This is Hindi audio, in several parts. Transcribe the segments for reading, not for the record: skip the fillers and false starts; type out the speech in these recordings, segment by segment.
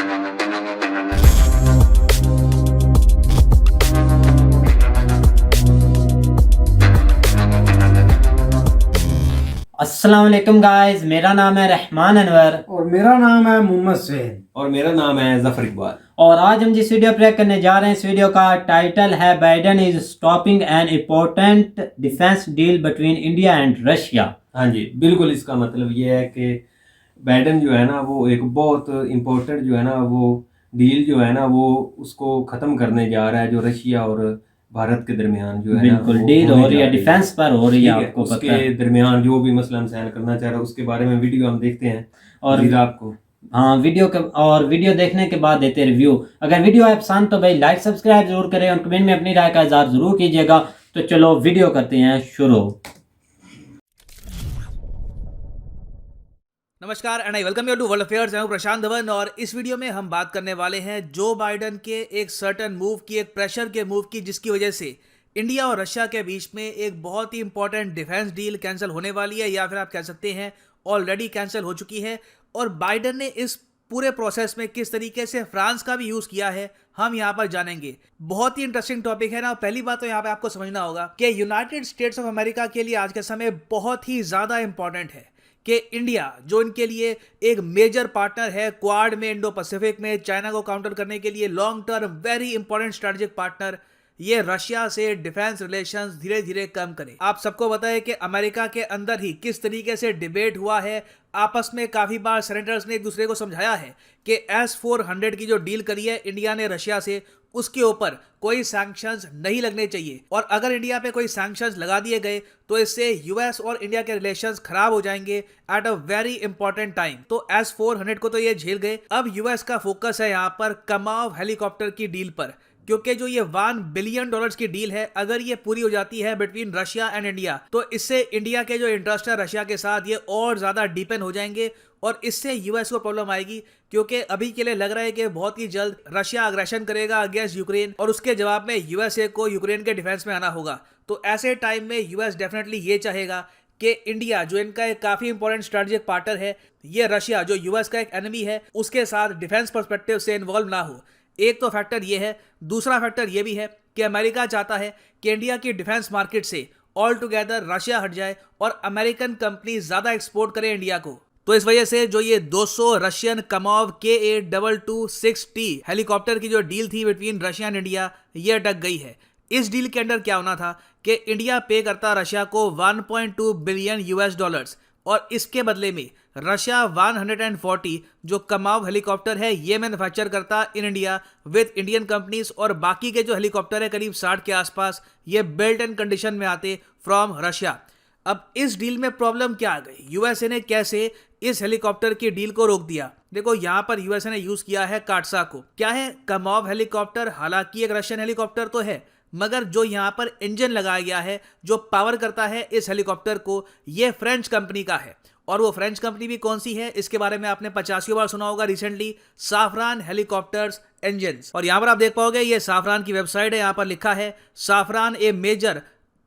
अस्सलाम वालेकुम गाइस, मेरा नाम है रहमान अनवर और मेरा नाम है मोहम्मद सुहेल और मेरा नाम है जफर इकबाल। और आज हम जिस वीडियो प्ले करने जा रहे हैं, इस वीडियो का टाइटल है Biden is stopping an important defence deal between India and Russia. हाँ जी, बिल्कुल इसका मतलब ये है कि बाइडेन जो है ना वो एक बहुत इम्पोर्टेंट जो है ना वो डील जो है ना वो उसको ख़त्म करने जा रहा है, जो रशिया और भारत के दरमियान जो है ना बिल्कुल वो डील होने हो रही जा है, डिफेंस पर हो रही है, आपको पता उसके है। दरमियान जो भी मसला हम सहल करना चाह रहे हैं उसके बारे में वीडियो हम देखते हैं और मज़ीद आपको हाँ, वीडियो देखने के बाद देते रिव्यू। अगर वीडियो आए पसंद तो भाई लाइक सब्सक्राइब जरूर करें और कमेंट में अपनी राय का इजहार जरूर कीजिएगा। तो चलो वीडियो करते हैं शुरू। नमस्कार and I welcome you to world affairs. मैं हूं प्रशांत धवन और इस वीडियो में हम बात करने वाले हैं जो बाइडेन के एक सर्टेन मूव की, एक प्रेशर के मूव की, जिसकी वजह से इंडिया और रशिया के बीच में एक बहुत ही इंपॉर्टेंट डिफेंस डील कैंसिल होने वाली है, या फिर आप कह सकते हैं ऑलरेडी कैंसिल हो चुकी है। और बाइडेन ने इस पूरे प्रोसेस में किस तरीके से फ्रांस का भी यूज किया है हम यहाँ पर जानेंगे। बहुत ही इंटरेस्टिंग टॉपिक है ना। पहली बात तो यहाँ पे आपको समझना होगा कि यूनाइटेड स्टेट्स ऑफ अमेरिका के लिए आज के समय बहुत ही ज्यादा इंपॉर्टेंट है कि इंडिया जो इनके लिए एक मेजर पार्टनर है क्वाड में, इंडो पैसिफिक में, चाइना को काउंटर करने के लिए long term very important strategic partner, ये रशिया से डिफेंस रिलेशंस धीरे धीरे कम करे। आप सबको पता है कि अमेरिका के अंदर ही किस तरीके से डिबेट हुआ है। आपस में काफी बार सेनेटर्स ने एक दूसरे को समझाया है कि S-400 की जो डील करी है इंडिया ने रशिया से, उसके ऊपर कोई सैंक्शंस नहीं लगने चाहिए, और अगर इंडिया पे कोई सैंक्शंस लगा दिए गए तो इससे यूएस और इंडिया के रिलेशंस खराब हो जाएंगे at a very important time. तो S-400 को तो ये झेल गए। अब यूएस का फोकस है यहाँ पर कमाव हेलीकॉप्टर की डील पर, क्योंकि जो ये $1 बिलियन की डील है, अगर ये पूरी हो जाती है बिटवीन रशिया एंड इंडिया, तो इससे इंडिया के जो इंटरेस्ट है रशिया के साथ ये और ज्यादा डीपन हो जाएंगे और इससे यूएस को प्रॉब्लम आएगी। क्योंकि अभी के लिए लग रहा है कि बहुत ही जल्द रशिया अग्रेशन करेगा अगेंस्ट यूक्रेन और उसके जवाब में यूएसए को यूक्रेन के डिफेंस में आना होगा। तो ऐसे टाइम में यूएस डेफिनेटली ये चाहेगा कि इंडिया जो इनका एक काफी इंपॉर्टेंट स्ट्रेटेजिक पार्टनर है, ये रशिया जो यूएस का एक एनिमी है उसके साथ डिफेंस पर्सपेक्टिव से इन्वॉल्व ना हो। एक तो फैक्टर ये है। दूसरा फैक्टर ये भी है कि अमेरिका चाहता है कि इंडिया की डिफेंस मार्केट से ऑल टुगेदर रशिया हट जाए और अमेरिकन कंपनी ज्यादा एक्सपोर्ट करे इंडिया को। तो इस वजह से जो ये 200 रशियन कमोव Ka-226T हेलीकॉप्टर की जो डील थी बिटवीन रशिया एंड इंडिया, ये अटक गई है। इस डील के अंदर क्या होना था कि इंडिया पे करता रशिया को $1.2 बिलियन और इसके बदले में रशिया 140 जो कमाव हेलीकॉप्टर है ये मैन्युफैक्चर करता in India with Indian companies, और बाकी के जो हेलीकॉप्टर है करीब 60 के आसपास ये बिल्ट एंड कंडीशन में आते फ्रॉम रशिया। अब इस डील में प्रॉब्लम क्या आ गई, यूएसए ने कैसे इस हेलीकॉप्टर की डील को रोक दिया। देखो यहाँ पर यूएसए ने यूज किया है काटसा को। क्या है कमाव हेलीकॉप्टर? हालांकि एक रशियन हेलीकॉप्टर तो है, मगर जो यहाँ पर इंजन लगाया गया है जो पावर करता है इस हेलीकॉप्टर को, ये फ्रेंच कंपनी का है। और वो फ्रेंच कंपनी भी कौन सी है इसके बारे में आपने 50 बार सुना होगा रिसेंटली, साफरान हेलीकॉप्टर्स इंजन्स। और यहाँ पर आप देख पाओगे ये साफरान की वेबसाइट है, यहाँ पर लिखा है Safran a major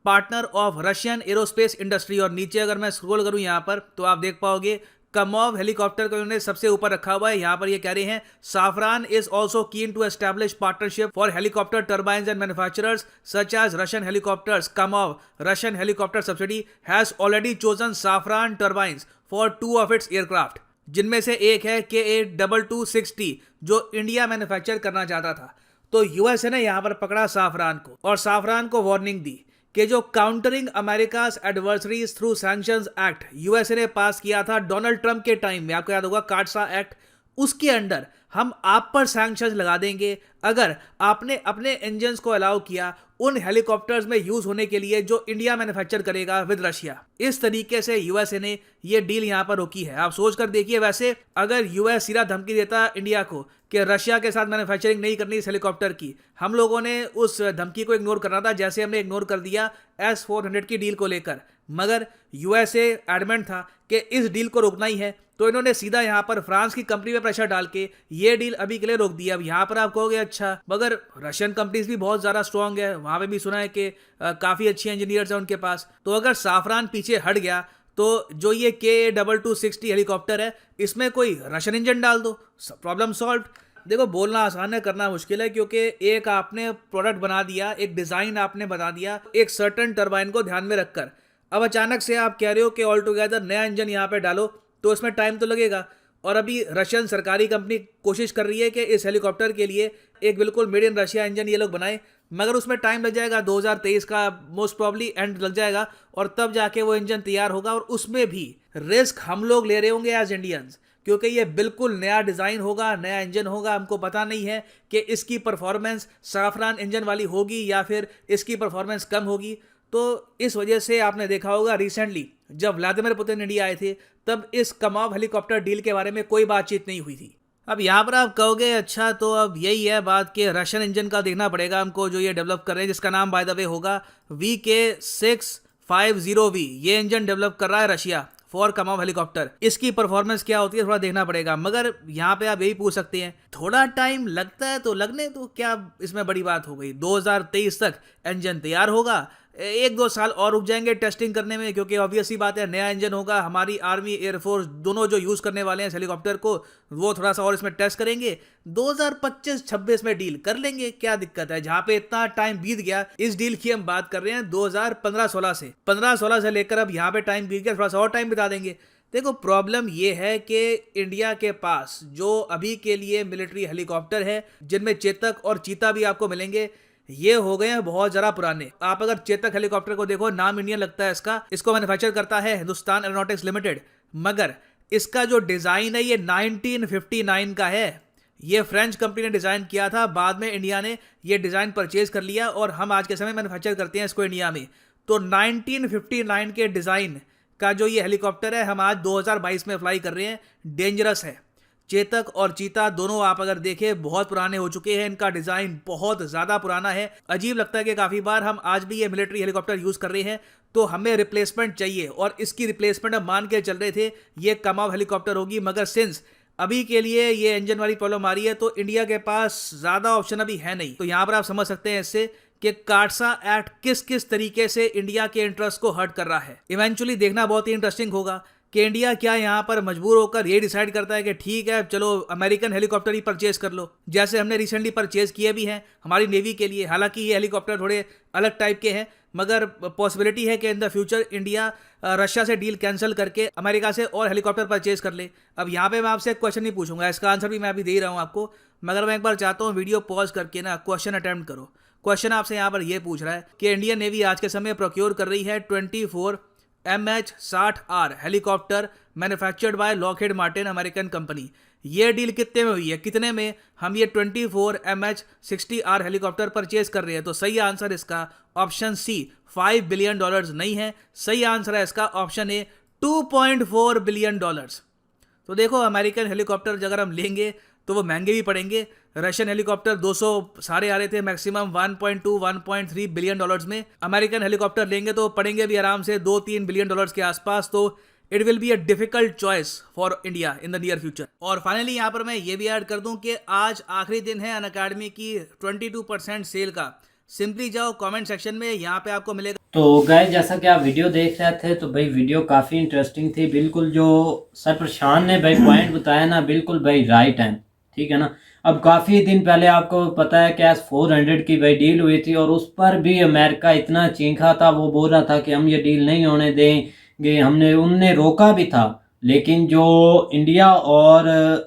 partner of Russian aerospace industry. और नीचे अगर मैं स्क्रॉल करूं यहाँ पर तो आप देख पाओगे कमोव हेलीकॉप्टर को उन्होंने सबसे ऊपर रखा हुआ है। यहाँ पर ये कह रहे हैं Safran is also keen to establish partnership for helicopter turbines and manufacturers such as Russian helicopters. Kamov Russian helicopter subsidy has already chosen Safran turbines for 2 of its aircraft, जिनमें से एक है Ka-226T जो इंडिया मैन्युफैक्चर करना चाहता था। तो यूएसए ने यहाँ पर पकड़ा साफरान को और साफरान को वार्निंग दी कि जो countering America's adversaries through sanctions act USA ने पास किया था डोनाल्ड ट्रंप के टाइम में, आपको याद होगा काटसा एक्ट, उसके अंदर हम आप पर सैंक्शंस लगा देंगे अगर आपने अपने इंजन्स को अलाउ किया उन हेलीकॉप्टर्स में यूज होने के लिए जो इंडिया मैन्युफैक्चर करेगा विद रशिया। इस तरीके से यूएसए ने ये डील यहाँ पर रोकी है। आप सोच कर देखिए, वैसे अगर यूएस सीधा धमकी देता इंडिया को कि रशिया के साथ मैन्युफैक्चरिंग नहीं करनी इस हेलीकॉप्टर की, हम लोगों ने उस धमकी को इग्नोर करना था, जैसे हमने इग्नोर कर दिया S-400 की डील को लेकर। मगर यूएसए एडमेंट था कि इस डील को रोकना ही है, तो इन्होंने सीधा यहाँ पर फ्रांस की कंपनी पे प्रेशर डाल के ये डील अभी के लिए रोक दी। अब यहाँ पर आप कहोगे अच्छा, मगर रशियन कंपनीज भी बहुत ज़्यादा स्ट्रॉन्ग है, वहाँ पे भी सुना है कि काफ़ी अच्छे इंजीनियर्स हैं उनके पास। तो अगर साफरान पीछे हट गया तो जो ये KA-2260 हेलीकॉप्टर है, इसमें कोई रशियन इंजन डाल दो, प्रॉब्लम सॉल्व। देखो, बोलना आसान है, करना मुश्किल है, क्योंकि एक आपने प्रोडक्ट बना दिया, एक डिज़ाइन आपने बना दिया एक सर्टन टरबाइन को ध्यान में रखकर। अब अचानक से आप कह रहे हो कि ऑल टुगेदर नया इंजन यहाँ पे डालो, तो इसमें टाइम तो लगेगा। और अभी रशियन सरकारी कंपनी कोशिश कर रही है कि इस हेलीकॉप्टर के लिए एक बिल्कुल मेड इन रशिया इंजन ये लोग बनाए, मगर उसमें टाइम लग जाएगा, 2023 का मोस्ट प्रॉब्ली एंड लग जाएगा, और तब जाके वो इंजन तैयार होगा। और उसमें भी रिस्क हम लोग ले रहे होंगे एज इंडियंस, क्योंकि ये बिल्कुल नया डिज़ाइन होगा, नया इंजन होगा। हमको पता नहीं है कि इसकी परफॉर्मेंस सैफरान इंजन वाली होगी या फिर इसकी परफॉर्मेंस कम होगी। तो इस वजह से आपने देखा होगा रिसेंटली जब व्लादिमीर पुतिन इंडिया आए थे, तब इस कमाव हेलीकॉप्टर डील के बारे में कोई बातचीत नहीं हुई थी। अब यहाँ पर आप कहोगे अच्छा, तो अब यही है बात कि रशियन इंजन का देखना पड़ेगा हमको, जो ये डेवलप कर रहे हैं, जिसका नाम बाय द वे होगा VK650V। ये इंजन डेवलप कर रहा है रशिया फॉर कमाव हेलीकॉप्टर। इसकी परफॉर्मेंस क्या होती है थोड़ा देखना पड़ेगा, मगर यहाँ पे आप यही पूछ सकते हैं, थोड़ा टाइम लगता है तो लगने, तो क्या इसमें बड़ी बात हो गई। 2023 तक इंजन तैयार होगा, 1-2 साल और रुक जाएंगे टेस्टिंग करने में, क्योंकि ऑब्वियस ही बात है नया इंजन होगा। हमारी आर्मी, एयरफोर्स दोनों जो यूज़ करने वाले हैं इस हेलीकॉप्टर को, वो थोड़ा सा और इसमें टेस्ट करेंगे। 2025-26 में डील कर लेंगे, क्या दिक्कत है। जहाँ पे इतना टाइम बीत गया, इस डील की हम बात कर रहे हैं 2015-16 से, 15-16 से लेकर अब यहाँ पे टाइम बीत गया, थोड़ा सा और टाइम बिता देंगे। देखो, प्रॉब्लम ये है कि इंडिया के पास जो अभी के लिए मिलिट्री हेलीकॉप्टर है, जिनमें चेतक और चीता भी आपको मिलेंगे, ये हो गए हैं बहुत ज़रा पुराने। आप अगर चेतक हेलीकॉप्टर को देखो, नाम इंडियन लगता है इसका, इसको मैन्युफैक्चर करता है हिंदुस्तान एरोनॉटिक्स लिमिटेड, मगर इसका जो डिज़ाइन है ये 1959 का है। ये फ्रेंच कंपनी ने डिज़ाइन किया था, बाद में इंडिया ने ये डिज़ाइन परचेज कर लिया और हम आज के समय मैन्युफैक्चर करते हैं इसको इंडिया में। तो 1959 के डिज़ाइन का जो ये हेलीकॉप्टर है, हम आज 2022 में फ्लाई कर रहे हैं। डेंजरस है। चेतक और चीता दोनों आप अगर देखें बहुत पुराने हो चुके हैं, इनका डिज़ाइन बहुत ज़्यादा पुराना है। अजीब लगता है कि काफ़ी बार हम आज भी ये मिलिट्री हेलीकॉप्टर यूज़ कर रहे हैं, तो हमें रिप्लेसमेंट चाहिए, और इसकी रिप्लेसमेंट हम मान के चल रहे थे ये कमाव हेलीकॉप्टर होगी, मगर सिंस अभी के लिए ये इंजन वाली प्रॉब्लम आ रही है, तो इंडिया के पास ज़्यादा ऑप्शन अभी है नहीं। तो यहाँ पर आप समझ सकते हैं इससे कि काटसा एक्ट किस किस तरीके से इंडिया के इंटरेस्ट को हर्ट कर रहा है। इवेंचुअली देखना बहुत ही इंटरेस्टिंग होगा कि इंडिया क्या यहाँ पर मजबूर होकर ये डिसाइड करता है कि ठीक है चलो अमेरिकन हेलीकॉप्टर ही परचेज कर लो, जैसे हमने रिसेंटली परचेज किए भी हैं हमारी नेवी के लिए। हालांकि ये हेलीकॉप्टर थोड़े अलग टाइप के हैं, मगर पॉसिबिलिटी है कि in the future India Russia से डील कैंसिल करके अमेरिका से और हेलीकॉप्टर परचेज कर ले। अब यहाँ पे मैं आपसे एक क्वेश्चन नहीं पूछूंगा, इसका आंसर भी मैं अभी दे ही रहा हूँ आपको, मगर मैं एक बार चाहता हूँ वीडियो पॉज करके ना क्वेश्चन अटेम्प्ट करो। क्वेश्चन आपसे यहाँ पर ये पूछ रहा है कि इंडियन नेवी आज के समय प्रोक्योर कर रही है 24 MH-60R helicopter manufactured by Lockheed Martin American company. ये डील कितने में हुई है, कितने में हम ये 24 MH-60R हेलीकॉप्टर परचेज कर रहे हैं? तो सही आंसर इसका ऑप्शन सी $5 बिलियन नहीं है। सही आंसर है इसका ऑप्शन ए $2.4 बिलियन। तो देखो अमेरिकन हेलीकॉप्टर अगर हम लेंगे तो वो महंगे भी पड़ेंगे। रशियन हेलीकॉप्टर 200 सारे आ रहे थे मैक्सिमम 1.2-1.3 बिलियन डॉलर्स में। अमेरिकन हेलीकॉप्टर लेंगे तो पड़ेंगे भी आराम से 2-3 बिलियन डॉलर्स के आसपास। तो it will be a difficult choice for India in the near future. और फाइनली यहाँ पर मैं ये भी ऐड कर दूं कि आज आखिरी दिन है अनअकैडमी की 22% सेल का। सिंपली जाओ कमेंट सेक्शन में, यहाँ पे आपको मिलेगा। तो गाइस जैसा कि आप वीडियो देख रहे थे तो भाई वीडियो काफ़ी इंटरेस्टिंग थी। बिल्कुल जो सर प्रशांत ने भाई पॉइंट बताया ना, बिल्कुल भाई राइट है, ठीक है ना। अब काफ़ी दिन पहले आपको पता है कि S-400 की भाई डील हुई थी और उस पर भी अमेरिका इतना चीखा था, वो बोल रहा था कि हम ये डील नहीं होने देंगे। उनने रोका भी था, लेकिन जो इंडिया और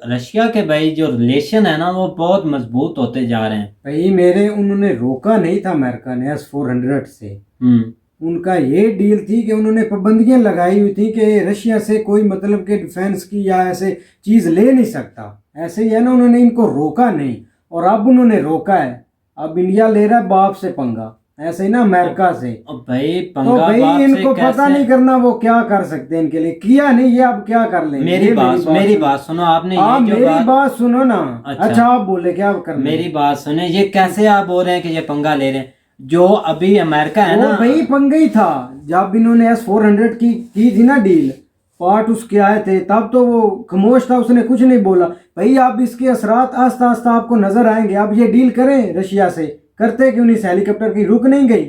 रशिया के भाई जो रिलेशन है ना वो बहुत मजबूत होते जा रहे हैं भाई। उन्होंने रोका नहीं था अमेरिका ने S-400 से। उनका ये डील थी कि उन्होंने पाबंदियां लगाई हुई थी कि रशिया से कोई मतलब के डिफेंस की या ऐसे चीज ले नहीं सकता। ऐसे ही है ना, उन्होंने इनको रोका नहीं और अब उन्होंने रोका है। अब इंडिया ले रहा है बाप से पंगा, ऐसे ही ना अमेरिका से। भाई पंगा तो भाई बाप इनको से पता नहीं करना वो क्या कर सकते हैं, इनके लिए किया नहीं, ये अब क्या कर लेंगे। मेरी बात सुनो आपने। आप मेरी बात सुनो ना। अच्छा आप बोले क्या करना। मेरी बात सुने, ये कैसे आप बोल रहे हैं कि ये पंगा ले रहे हैं? जो अभी अमेरिका है ना, भाई पंगा ही था जब इन्होंने S-400 की थी ना डील, पार्ट उसके आए थे, तब तो वो खामोश था, उसने कुछ नहीं बोला। भाई अब इसके असरात आस्ता आस्ता आपको नजर आएंगे। अब ये डील करें रशिया से, करते क्यों नहीं? हेलीकॉप्टर की रुक नहीं गई,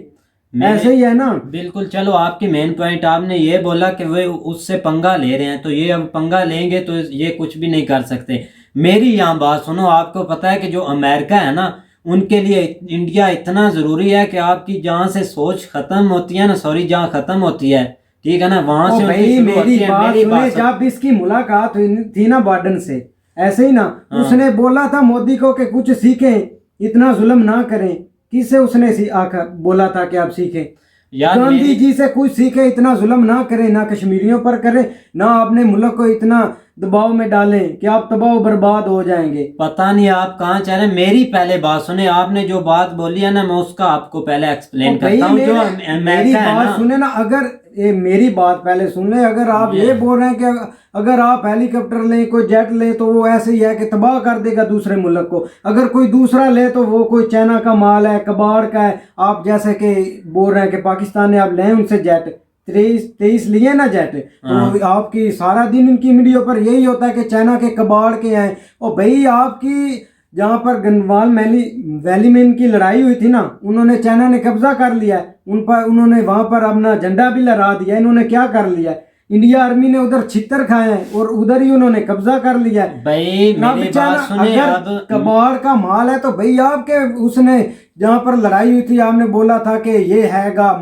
ऐसे ही है ना। बिल्कुल। चलो आपकी मेन पॉइंट आपने ये बोला कि वे उससे पंगा ले रहे हैं, तो ये अब पंगा लेंगे तो ये कुछ भी नहीं कर सकते। मेरी यहाँ बात सुनो, आपको पता है कि जो अमेरिका है ना, उनके लिए इंडिया इतना ज़रूरी है कि आपकी जहाँ से सोच ख़त्म होती है ना, सॉरी, जहाँ ख़त्म होती है, ठीक है ना, वहाँ से भाई उनकी शुरू होती मेरी है। बात मेरी सुने, बात जब इसकी मुलाकात हुई थी ना बाइडेन से, ऐसे ही ना हाँ। उसने बोला था मोदी को कि कुछ सीखें, इतना जुल्म ना करें। किससे उसने आकर बोला था कि आप सीखें? यार गांधी जी से कुछ सीखे, इतना जुल्म ना करें, ना कश्मीरियों पर करें, ना अपने मुल्क को इतना दबाव में डालें कि आप तबाह बर्बाद हो जाएंगे। पता नहीं आप कहाँ चाह रहे हैं। मेरी पहले बात सुने, आपने जो बात बोली है ना, मैं उसका आपको पहले एक्सप्लेन करता हूँ। जो मेरी अमेरिका है बात ना, सुने ना, अगर ये मेरी बात पहले सुन ले। अगर आप ये बोल रहे हैं कि अगर आप हेलीकॉप्टर लें, कोई जेट ले, तो वो ऐसे ही है कि तबाह कर देगा दूसरे मुल्क को। अगर कोई दूसरा ले तो वो कोई चाइना का माल है, कबाड़ का है। आप जैसे कि बोल रहे हैं कि पाकिस्तान ने आप लें उनसे जेट, 23 लिए ना जेट, तो आपकी सारा दिन इनकी मीडिया पर यही होता है कि चाइना के कबाड़ के हैं। और भाई आपकी जहाँ पर गंगवाल वैली में इनकी लड़ाई हुई थी ना, उन्होंने चाइना ने कब्जा कर लिया है उन पर। उन्होंने वहां पर अपना झंडा भी लहरा दिया। इन्होंने क्या कर लिया, इंडिया आर्मी ने उधर छितर खाए हैं और उधर ही उन्होंने कब्जा कर लिया है। भाई मेरी बात सुने। अगर अब कबाड़ का माल है तो भाई आपके उसने जहाँ पर लड़ाई हुई थी, आपने बोला था कि ये हैगा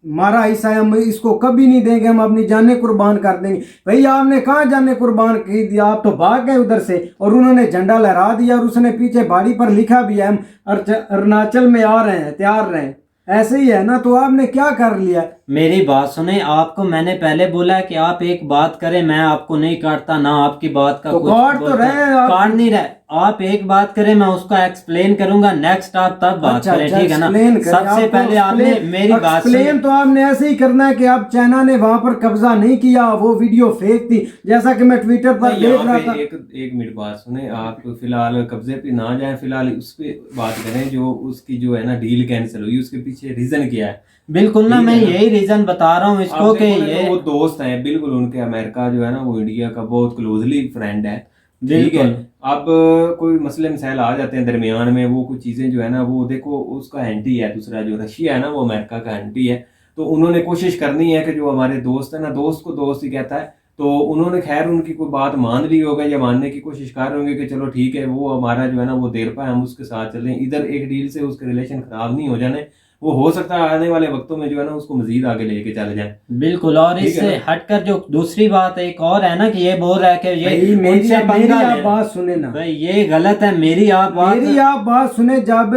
मारा हिस्सा है, हम इसको कभी नहीं देंगे, हम अपनी जानें कुर्बान कर देंगे। भाई आपने कहाँ जानें कुर्बान की दिया? आप तो भाग गए उधर से और उन्होंने झंडा लहरा दिया और उसने पीछे बाड़ी पर लिखा भी है, हम अरुणाचल में आ रहे हैं, तैयार रहे। ऐसे ही है ना, तो आपने क्या कर लिया? मेरी बात सुने, आपको मैंने पहले बोला है कि आप एक बात करें, मैं आपको नहीं काटता ना आपकी बात का तो कुछ काट तो बोलता। रहे हैं आप। काट नहीं रहे। आप एक बात करें, मैं उसका एक्सप्लेन करूंगा, नेक्स्ट आप तब बात करें, ठीक है ना। सबसे पहले आपने मेरी बात एक्सप्लेन तो आपने ऐसे ही करना है कि आप चाइना ने वहां पर कब्जा नहीं किया, वो वीडियो फेक थी, जैसा कि मैं ट्विटर पर देख रहा था। एक मिनट बात सुने, आप फिलहाल कब्जे पे ना जाएं, फिलहाल उस पे बात करें जो उसकी जो है ना डील कैंसिल हुई, उसके पीछे रीजन क्या है। बिल्कुल ना, मैं यही रीजन बता रहा हूँ इसको कि ये वो दोस्त हैं बिल्कुल उनके। अमेरिका जो है ना वो इंडिया का बहुत क्लोजली फ्रेंड है, ठीक है। अब कोई मसले मसाइल आ जाते हैं दरमियान में, वो कुछ चीज़ें जो है ना, वो देखो उसका एंटी है, दूसरा जो रशिया है ना वो अमेरिका का एंटी है। तो उन्होंने कोशिश करनी है कि जो हमारे दोस्त है ना, दोस्त को दोस्त ही कहता है, तो उन्होंने खैर उनकी कोई बात मान ली होगा या मानने की कोशिश कर रहे होंगे कि चलो ठीक है, वो हमारा जो है ना वो देर पाए, हम उसके साथ चलें। इधर एक डील से उसके रिलेशन खराब नहीं हो जाने, वो हो सकता है आने वाले वक्तों में जो है ना उसको मजीद आगे लेके चले जाए। बिल्कुल। और इससे हटकर जो दूसरी बात एक और है ना, कि ये बोल रहा है कि ये मेरी आप बात सुने ना भाई, ये गलत है। मेरी आप बात सुने। जब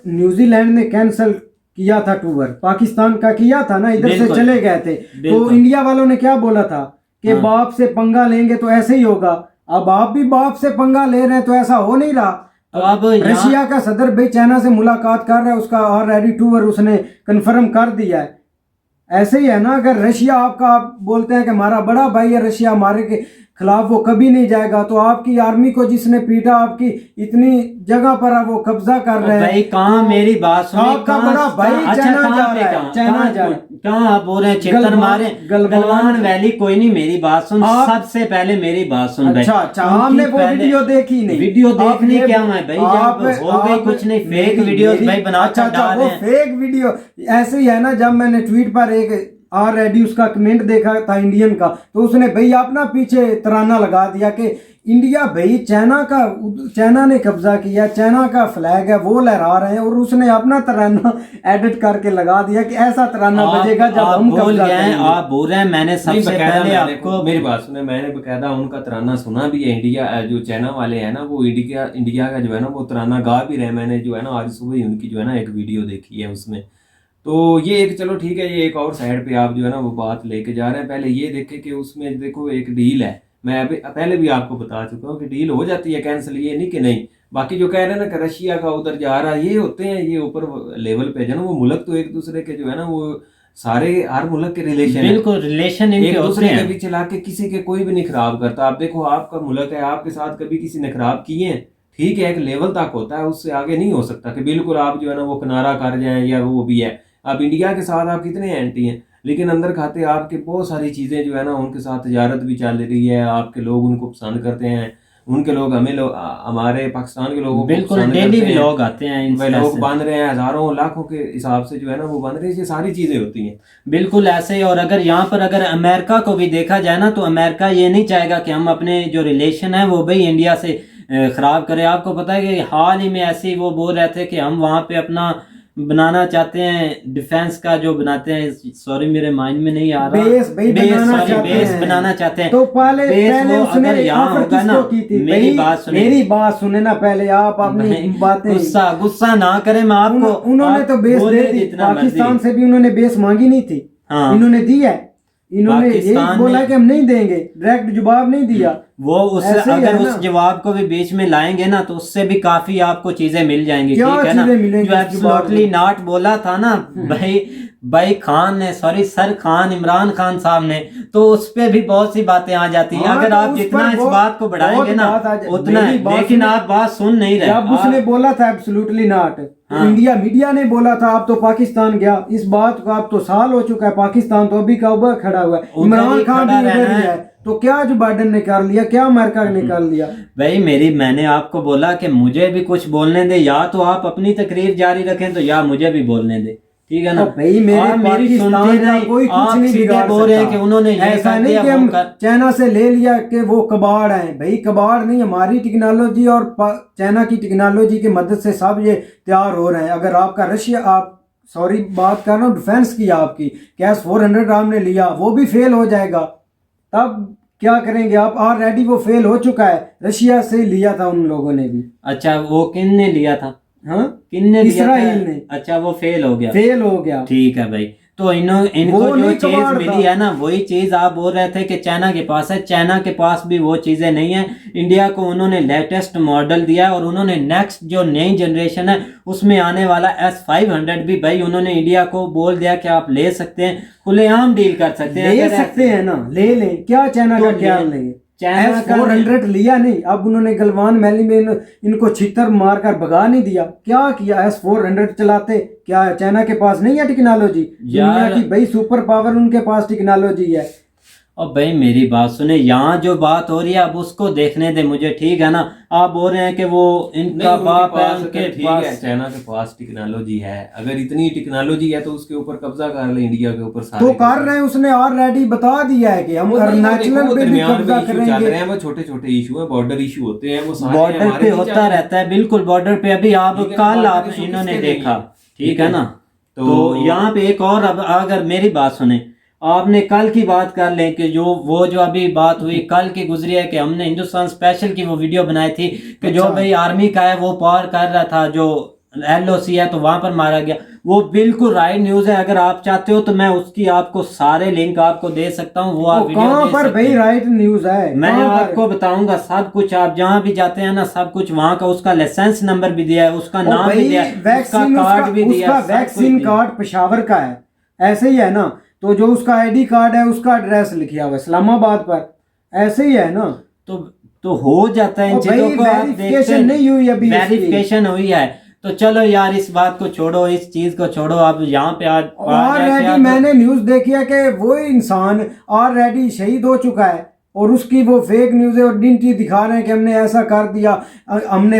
न्यूजीलैंड ने कैंसिल किया था टूर, पाकिस्तान का किया था ना, इधर से चले गए थे, तो इंडिया वालों ने क्या बोला था कि बाप से पंगा लेंगे तो ऐसे ही होगा। अब आप भी बाप से पंगा ले रहे हैं तो ऐसा हो नहीं रहा। तो अब रशिया का सदर भाई चाइना से मुलाकात कर रहा है, उसका ऑलरेडी टूर उसने कंफर्म कर दिया है। ऐसे ही है ना, अगर रशिया आपका, आप बोलते हैं कि हमारा बड़ा भाई है रशिया, हमारे के खिलाफ वो कभी नहीं जाएगा, तो आपकी आर्मी को जिसने पीटा, आपकी इतनी जगह पर वो कब्जा कर रहे हैं। भाई कहाँ, मेरी बात सुनिए, आपका बड़ा भाई चाइना जा रहा है, चाइना जा रहा है। कहाँ आप बोल रहे हैं चिकन मारे? गलवान वैली कोई नहीं। मेरी बात सुन, सबसे पहले मेरी बात सुन भाई। अच्छा, हमने वो वीडियो देखी नहीं। वीडियो देखनी क्या है भाई, जब हो गई कुछ नहीं, फेक वीडियो भाई बनाकर डाल रहे हैं। फेक वीडियो ऐसे ही है ना। जब मैंने ट्वीट पर एक ऑलरेडी उसका कमेंट देखा था इंडियन का, तो उसने भाई अपना पीछे तराना लगा दिया कि इंडिया भाई चाइना ने कब्जा किया, चाइना का फ्लैग है वो लहरा रहे हैं, और उसने अपना तराना एडिट करके लगा दिया कि ऐसा तराना बजेगा जब हम कब्जा करेंगे। आप बोल रहे हैं, मैंने सबसे पहले आपको, मेरी बात सुने, मैंने बकायदा उनका तराना सुना भी है। इंडिया जो चाइना वाले हैं ना, वो इंडिया का जो है ना वो तराना गा भी रहे। मैंने जो है ना आज सुबह उनकी जो है ना एक वीडियो देखी है उसमें। तो ये एक, चलो ठीक है, ये एक और साइड पे आप जो है ना वो बात लेके जा रहे हैं। पहले ये देखे कि उसमें देखो एक डील है। मैं अभी पहले भी आपको बता चुका हूँ कि डील हो जाती है कैंसिल, ये नहीं कि नहीं। बाकी जो कह रहे हैं ना कि रशिया का उधर जा रहा है, ये होते हैं, ये ऊपर लेवल पे जो है ना वो मुल्क तो एक दूसरे के जो है ना वो सारे हर मुल्क के रिलेशन, बिल्कुल रिलेशन एक दूसरे के बीच ला के किसी के कोई भी नहीं खराब करता। आप देखो, आपका मुल्क है, आपके साथ कभी किसी ने खराब किए हैं? ठीक है, एक लेवल तक होता है, उससे आगे नहीं हो सकता कि बिल्कुल आप जो है ना वो किनारा कर जाएं या वो भी है। अब इंडिया के साथ आप कितने एंटी हैं, लेकिन अंदर खाते आपके बहुत सारी चीज़ें जो है ना उनके साथ तजारत भी चल रही है, आपके लोग उनको पसंद करते हैं, उनके लोग हमारे पाकिस्तान के लोगों को बिल्कुल पसंद डेली करते हैं। व्लॉग आते हैं वह इंस्टा लोग से। बन रहे हैं हजारों लाखों के हिसाब से जो है ना वो बन रहे हैं, ये सारी चीजें होती हैं। बिल्कुल ऐसे ही। और अगर यहाँ पर अगर अमेरिका को भी देखा जाए ना, तो अमेरिका ये नहीं चाहेगा कि हम अपने जो रिलेशन है वो भाई इंडिया से खराब करें। आपको पता है कि हाल ही में ऐसे ही वो बोल रहे थे कि हम वहाँ पे अपना बनाना चाहते हैं, डिफेंस का जो बनाते हैं, सॉरी मेरे माइंड में नहीं आ रहा, बेस भाई बनाना चाहते बेस हैं। बनाना चाहते हैं। तो पहले बेस पहले वो उसने अगर यहाँ ऑफर होगा ना, किसको की थी? मेरी भाई, बात सुने, मेरी बात सुने ना पहले, आप अपनी भाई, बातें गुस्सा ना करें, मैं आपको उन्होंने आप तो बेस बोले दे दी, जितना मर्जी। पाकिस्तान से भी उन्होंने बेस मांगी नहीं थी, हाँ। इन्होंने दी है। इन्होंने यही पाकिस्तान बोला ने- कि हम नहीं देंगे, डायरेक्ट जवाब नहीं दिया। वो उस ऐसे ही अगर है उस ना। जवाब को भी बीच में लाएंगे ना, तो उससे भी काफी आपको चीजें मिल जाएंगी। क्या ठीक है ना, चीजें मिलेंगी जो इस जवाब एब्सोल्युटली में? नॉट बोला था ना भाई, भाई खान ने, सॉरी सर खान, इमरान खान साहब ने, तो उस पे भी बहुत सी बातें आ जाती हैं। हाँ, अगर तो आप उस जितना पर इस बहुत- बात को बढ़ाएंगे ना बहुत बात उतना मेरी है, बात लेकिन सुनिए। आप बात सुन नहीं रहे। जब उसने बोला था एब्सोल्युटली नॉट, हाँ। इंडिया मीडिया ने बोला था, अब तो पाकिस्तान गया। इस बात को अब तो साल हो चुका है, पाकिस्तान तो अभी का उबर खड़ा हुआ है, उधर इमरान ही खान भी खड़ा उधर रहना ही है। है। तो क्या जो बाइडेन ने कर लिया, क्या अमेरिका ने कर लिया? भाई मैंने आपको बोला कि मुझे भी कुछ बोलने दे, या तो आप अपनी तकरीर जारी रखें, तो या मुझे भी बोलने दे। ठीक है ना। तो भाई मेरे आप मेरी पाकिस्तान सुनते का नहीं, कोई कुछ आप नहीं सीधे बिगाड़ बोल रहे हैं सकता। कि उन्होंने ये ऐसा कर नहीं दिया, कि वो हम कर। चाइना से ले लिया कि वो कबाड़ हैं। भाई कबाड़ नहीं, हमारी टेक्नोलॉजी और चाइना की टेक्नोलॉजी की मदद से सब ये तैयार हो रहे हैं। अगर आपका रशिया, आप सॉरी बात कर रहा हूँ डिफेंस की, आपकी कैस 400 आपने लिया, वो भी फेल हो जाएगा, तब क्या करेंगे आप? ऑलरेडी वो फेल हो चुका है, रशिया से लिया था उन लोगों ने भी। अच्छा वो किन ने लिया था? हाँ, किनने लिया था? इसराइल ने। अच्छा वो फेल हो गया। फेल हो गया। ठीक है भाई। तो इनको वो जो नहीं चीज कबाड़ मिली था। है ना, वही चीज आप बोल रहे थे कि चाइना के पास है। चाइना के पास भी वो चीजें नहीं है। इंडिया को उन्होंने लेटेस्ट मॉडल दिया है, और उन्होंने नेक्स्ट जो नई जनरेशन है उसमें आने वाला S500 भी भाई उन्होंने इंडिया को बोल दिया कि आप ले सकते हैं, खुलेआम डील कर सकते हैं। ले अगर सकते हैं ना, ले लें, क्या चाइना तो का क्या ले- लेंगे? चाइना का 400 लिया नहीं, अब उन्होंने गलवान वैली में इनको छितर मारकर भगा नहीं दिया। क्या किया? S400 चलाते, क्या चाइना के पास नहीं है टेक्नोलॉजी? दुनिया यार- की भाई सुपर पावर उनके पास टेक्नोलॉजी है। और भाई मेरी बात सुने, यहाँ जो बात हो रही है अब उसको देखने दे मुझे। ठीक है ना। आप बोल रहे हैं कि वो इनका बाप है, उनके ठीक पास है, चाइना के पास टेक्नोलॉजी है। अगर इतनी टेक्नोलॉजी है तो उसके ऊपर कब्जा कर ले, इंडिया के ऊपर सारे तो कर रहे हैं, उसने ऑलरेडी बता दिया है कि हम अरुणाचल पे भी कब्जा चल रहे करेंगे। हैं, वो छोटे छोटे इशू है, बॉर्डर इशू होते हैं, वो सारे बॉर्डर हमारे पे नहीं होता चल रहे। रहता है। बिल्कुल बॉर्डर पे अभी आप ठीक है, कल बॉर्डर आप इशू इन्होंने किसके नहीं देखा। है? ठीक है ना। तो तो यहाँ पे एक और, अब अगर मेरी बात सुने, आपने कल की बात कर लें कि जो अभी बात हुई कल की गुजरी है कि हमने हिंदुस्तान स्पेशल की वो वीडियो बनाई थी कि जो अच्छा। भाई आर्मी का है वो पार कर रहा था, जो LOC है, तो वहां पर मारा गया। वो बिल्कुल राइट न्यूज है। अगर आप चाहते हो तो मैं उसकी आपको सारे लिंक आपको दे सकता हूँ, वो आप वीडियो कहाँ देख पर सकते भाई हैं। राइट न्यूज है? मैं कहाँ पर? आपको बताऊंगा सब कुछ। आप जहाँ भी जाते हैं ना, सब कुछ वहाँ का, उसका लाइसेंस नंबर भी दिया है, उसका नाम भी दिया है, उसका वैक्सीन, कार्ड भी दिया उसका है, सब कुछ वैक्सीन दिया। कार्ड पेशावर का है, ऐसे ही है ना। तो जो उसका ID कार्ड है, उसका एड्रेस लिखा हुआ है इस्लामाबाद पर, ऐसे ही है ना। तो हो जाता है इन और चीजों भाई को। आप देखते वेरिफिकेशन नहीं हुई अभी इसकी। वेरिफिकेशन हुई है। तो चलो यार इस बात को छोड़ो, इस चीज को छोड़ो। अब यहाँ पे आज ऑलरेडी मैंने न्यूज देखी है कि वो इंसान ऑलरेडी शहीद हो चुका है, और उसकी वो फेक न्यूज है, और डिंटी दिखा रहे हैं कि हमने ऐसा कर दिया, हमने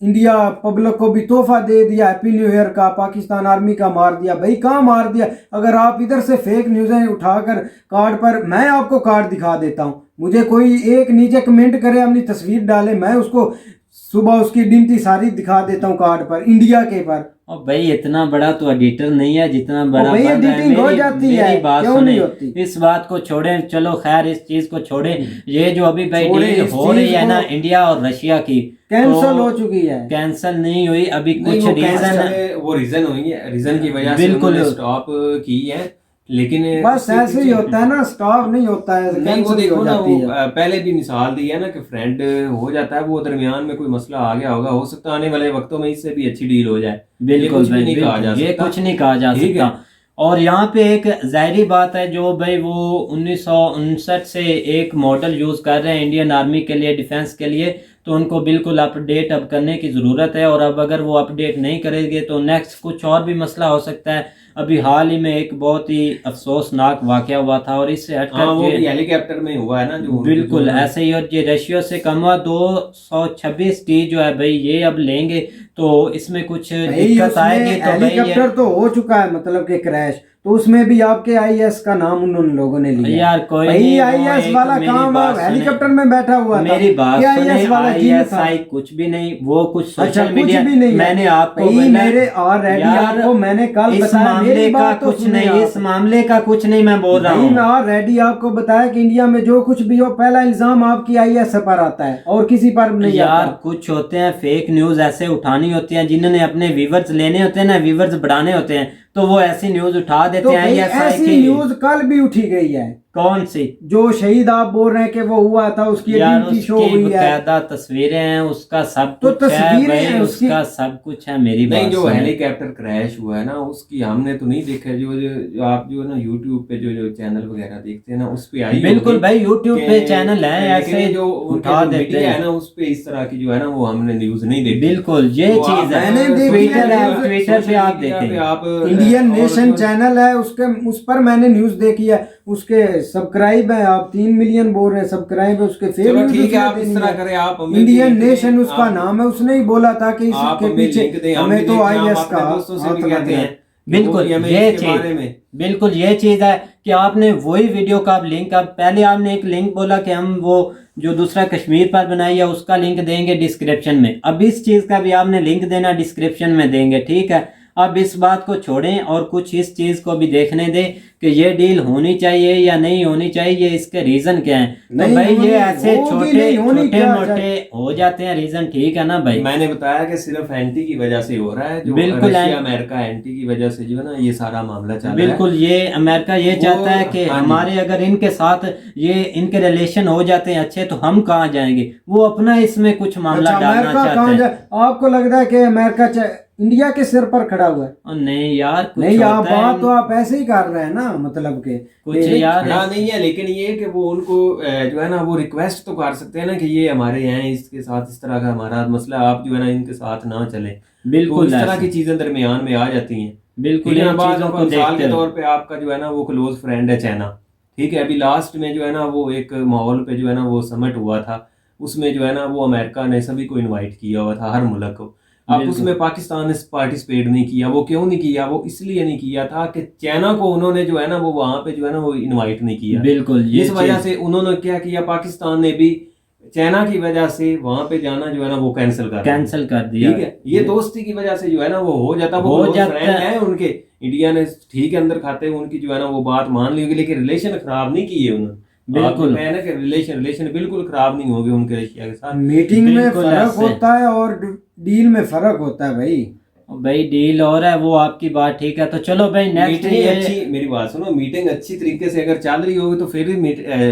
इंडिया पब्लिक को भी तोहफा दे दिया हैप्पी न्यू ईयर का, पाकिस्तान आर्मी का मार दिया। भाई कहाँ मार दिया? अगर आप इधर से फेक न्यूज़ें उठाकर कार्ड पर, मैं आपको कार्ड दिखा देता हूँ, मुझे कोई एक नीचे कमेंट करे, अपनी तस्वीर डाले, मैं उसको सुबह उसकी डिंटी सारी दिखा देता हूँ कार्ड पर, इंडिया के पर। और भाई इतना बड़ा तो एडिटर नहीं है जितना बड़ा भाई बंदा है। एडिटिंग हो जाती है, मेरी बात क्यों सुने, नहीं होती? इस बात को छोड़ें। चलो खैर इस चीज को छोड़ें। ये जो अभी भाई छोड़ें डील इस हो रही चीज है को। ना इंडिया और रशिया की, कैंसल हो चुकी है। कैंसल नहीं हुई अभी। नहीं, कुछ वो रीजन cancel- वो रीजन हुई है, रीजन की वजह से बिल्कुल। उन्होंने स्टॉप की है, लेकिन बस ऐसे ही होता है ना, स्टॉप नहीं होता है, नहीं, वो कैंसिल देखो हो ना, जाती वो है। पहले भी मिसाल दी है ना कि फ्रेंड हो जाता है, वो दरमियान में कोई मसला आ गया होगा, हो सकता है आने वाले वक्तों में इससे भी अच्छी डील हो जाए। बिल्कुल ये कुछ भी नहीं कहा जा ये सकता। कुछ नहीं कहा जा ठीक है। सकता। और यहाँ पे एक जाहिर बात है, जो भाई वो 1959 से एक मॉडल यूज कर रहे हैं इंडियन आर्मी के लिए, डिफेंस के लिए, तो उनको बिल्कुल अपडेट अब करने की ज़रूरत है। और अब अगर वो अपडेट नहीं करेंगे तो नेक्स्ट कुछ और भी मसला हो सकता है। अभी हाल ही में एक बहुत ही अफसोसनाक वाक़या हुआ था और इससे हटकर वो भी हेलीकॉप्टर में हुआ है ना, जो बिल्कुल ऐसे ही। और ये रशिया से कम हुआ 226 टी जो है भाई, ये अब लेंगे तो इसमें कुछ दिक्कत आएगी। तो हेलीकॉप्टर तो हो चुका है मतलब कि क्रैश, तो उसमें भी आपके आईएएस का नाम उन लोगों ने लिया यार कोई नहीं, आईएएस वाला काम हेलीकॉप्टर में बैठा हुआ मेरी था। बात क्या सुने, आईएएस वाला ISI कुछ भी नहीं, वो कुछ अच्छा, सोशल मीडिया कुछ भी नहीं मैंने आपको भाई, मेरे ऑलरेडी आपको मैंने कल इस बताया, मामले मेरी का बात तो कुछ सुने नहीं, आप। इस मामले का कुछ नहीं मैं बोल रहा भाई हूँ। मैं ऑलरेडी आपको बताया कि इंडिया में जो कुछ भी हो पहला इल्जाम आपकी आईएएस पर आता है और किसी पर नहीं यार आता। कुछ होते हैं फेक न्यूज ऐसे उठानी होती है, जिन्होंने अपने व्यूवर्स लेने होते हैं ना, व्यूवर्स बढ़ाने होते हैं, तो वो ऐसी न्यूज उठा देते तो हैं। भाई ISI ऐसी की न्यूज कल भी उठी गई है। कौन सी? जो शहीद आप बोल रहे हैं कि वो हुआ था, उसकी यार की शो उसकी हुई है, बकायदा तस्वीरें हैं, उसका सब तो कुछ है तस्वीरें भाई, हैं उसकी। उसका सब कुछ है। मेरी नहीं, बात जो सुनो। हेलीकॉप्टर क्रैश हुआ है ना, उसकी हमने तो नहीं देखा। जो आप जो है ना यूट्यूब पे जो चैनल वगैरह देखते हैं ना, उस पे आई बिल्कुल होगी भाई, यूट्यूब कि- पे चैनल है लेकिन ऐसे जो उठा देते मीडिया हैं है ना, उस पे इस तरह की जो है ना वो हमने न्यूज नहीं देखी। बिल्कुल ये तो चीज है। मैंने देखी ट्विटर है, है, ट्विटर पे आप देखें, आप इंडियन और नेशन जो- चैनल है, उसके उस पर मैंने न्यूज देखी है, उसके सब्सक्राइब है, आप 3 मिलियन बोल रहे हैं सब्सक्राइब है उसके, फेक चलो न्यूज ठीक है, उसने आप इस देनी तरह है। करें, आप हमें इंडियन भी नेशन लिंक उसका दें, नाम है, उसने ही बोला था कि आप इसके हमें पीछे लिंक दें, हम हमें भी तो देखें, हम आईएएस अपने का दोस्तों से हाथ भी लगा कहते दिया। हैं। बिल्कुल हमें ये इसके बारे चीज, में बिल्कुल ये चीज है कि आपने वही वीडियो का आप लिंक, अब पहले आपने एक लिंक बोला कि हम वो जो दूसरा कश्मीर पर बनाई है उसका लिंक देंगे डिस्क्रिप्शन में, अब इस चीज का भी आपने लिंक देना डिस्क्रिप्शन में देंगे, ठीक है। अब इस बात को छोड़ें और कुछ इस चीज को भी देखने दें कि ये डील होनी चाहिए या नहीं होनी चाहिए, इसके रीजन क्या है। तो नहीं भाई होनी, ये ऐसे होगी छोटे नहीं होनी, छोटे क्या मोटे हो जाते हैं रीजन, ठीक है ना भाई। मैंने बताया कि सिर्फ एंटी की वजह से हो रहा है, जो बिल्कुल रशिया अमेरिका एंटी की वजह से जो है ना ये सारा मामला चल रहा है। बिल्कुल, ये अमेरिका ये वो- चाहता है कि हाँ जी। हमारे अगर इनके साथ ये इनके रिलेशन हो जाते हैं अच्छे, तो हम कहाँ जाएंगे, वो अपना इसमें कुछ मामला अच्छा, डालना अमेरिका चाहते कहाँ हैं। जाए? आपको लगता है कि अमेरिका इंडिया के सिर पर खड़ा हुआ है? और नहीं यार, कुछ नहीं, आप होता है बात तो आप ऐसे ही कर रहे हैं ना, मतलब के कुछ यार खड़ा नहीं है, लेकिन ये कि वो उनको जो है ना वो रिक्वेस्ट तो कर सकते हैं ना कि ये हमारे यहाँ इसके साथ इस तरह का हमारा मसला, आप जो है ना इनके साथ ना चले। तो बिल्कुल इस तरह ऐसे। की चीजें दरमियान में आ जाती हैं। बिल्कुल ठीक है ना, इन बाद चीजों में को मिसाल देखते के हुए। तौर पे आपका जो है ना वो क्लोज फ्रेंड है चाइना, ठीक है। अभी लास्ट में जो है ना वो एक माहौल पे जो है ना वो समिट हुआ था, उसमें जो है ना वो अमेरिका ने सभी को इनवाइट किया हुआ था, हर मुल्क को। अब बिल्कुल। उसमें पाकिस्तान ने पार्टिसिपेट नहीं किया। वो क्यों नहीं किया? वो इसलिए नहीं किया था कि चाइना को उन्होंने जो है ना वो वहां पे जो है ना वो इनवाइट नहीं किया। बिल्कुल ये इस वजह चीज- से उन्होंने क्या किया, पाकिस्तान ने भी चाइना की वजह से वहां पे जाना जो है ना वो कैंसिल कर दिया। कैंसिल कर दिया। ठीक है, ये दोस्ती की वजह से जो है ना वो हो जाता, वो हो close जाता friend है। है उनके। इंडिया ने ठीक है अंदर खाते हुए उनकी जो है ना वो बात मान ली होगी, लेकिन रिलेशन खराब नहीं किए उन्होंने। बिल्कुल। है ना कि रिलेशन बिल्कुल खराब नहीं होगी उनके रशिया के साथ। मीटिंग में बिल्कुल फर्क ऐसे। होता है और डील में फर्क होता है भाई। भाई डील हो रहा है, वो आपकी बात ठीक है। तो चलो भाई नेक्स्ट मीटिंग ये अच्छी, मेरी बात सुनो, मीटिंग अच्छी तरीके से अगर चल रही होगी तो फिर ही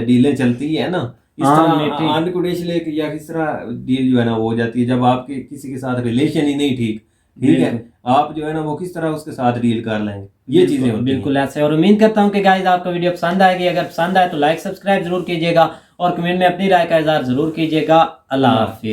डीलें चलती है ना। इस हाँ, तरह मीटिंग- अनकुडेशले या किस तरह डील जो है ना वो हो जाती है जब आपके किसी के साथ रिलेशन ही नहीं ठीक है, आप जो है ना वो किस तरह उसके साथ डील कर लेंगे, ये चीजें होती हैं। बिल्कुल ऐसे। और उम्मीद करता हूँ कि गाइस आपको वीडियो पसंद आएगी। अगर पसंद आए तो लाइक सब्सक्राइब जरूर कीजिएगा और कमेंट में अपनी राय का इजहार जरूर कीजिएगा। अल्लाह हाफिज।